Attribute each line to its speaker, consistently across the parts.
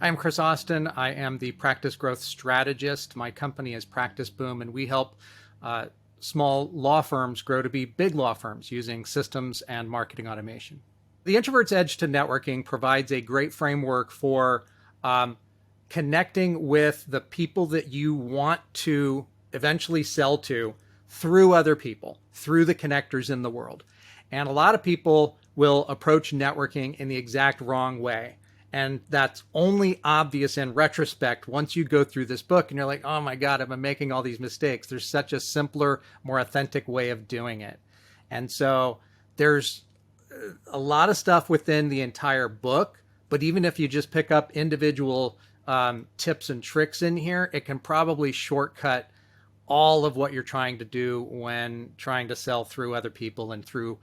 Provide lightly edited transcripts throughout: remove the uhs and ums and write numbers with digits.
Speaker 1: I'm Chris Austin. I am the practice growth strategist. My company is Practice Boom, and we help small law firms grow to be big law firms using systems and marketing automation. The Introvert's Edge to Networking provides a great framework for connecting with the people that you want to eventually sell to through other people, through the connectors in the world. And a lot of people will approach networking in the exact wrong way. And that's only obvious in retrospect once you go through this book and you're like, oh my God, I've been making all these mistakes. There's such a simpler, more authentic way of doing it. And so there's a lot of stuff within the entire book, but even if you just pick up individual tips and tricks in here, it can probably shortcut all of what you're trying to do when trying to sell through other people and through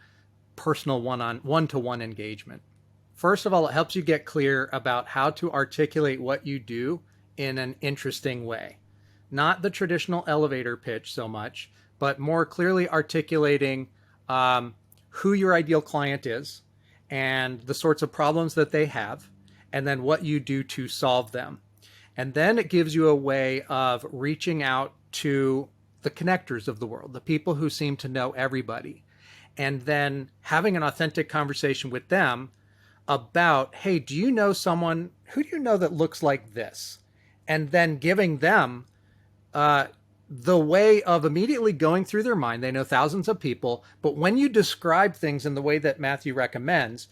Speaker 1: personal one-to-one engagement. First of all, it helps you get clear about how to articulate what you do in an interesting way. Not the traditional elevator pitch so much, but more clearly articulating who your ideal client is and the sorts of problems that they have, and then what you do to solve them. And then it gives you a way of reaching out to the connectors of the world, the people who seem to know everybody, and then having an authentic conversation with them about, hey, do you know someone, who do you know that looks like this? And then giving them the way of immediately going through their mind. They know thousands of people, but when you describe things in the way that Matthew recommends,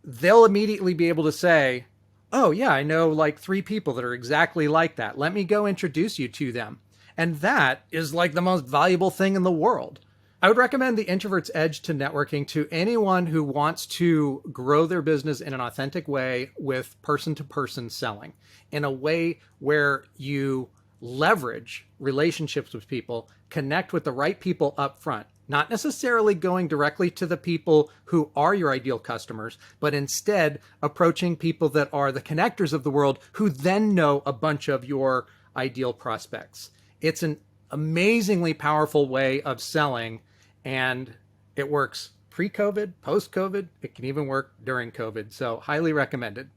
Speaker 1: they'll immediately be able to say, oh yeah, I know like 3 people that are exactly like that. Let me go introduce you to them. And that is like the most valuable thing in the world. I would recommend the Introvert's Edge to Networking to anyone who wants to grow their business in an authentic way with person-to-person selling, in a way where you leverage relationships with people, connect with the right people up front, not necessarily going directly to the people who are your ideal customers, but instead approaching people that are the connectors of the world who then know a bunch of your ideal prospects. It's an amazingly powerful way of selling, and it works pre-COVID, post-COVID. It can even work during COVID. So highly recommended.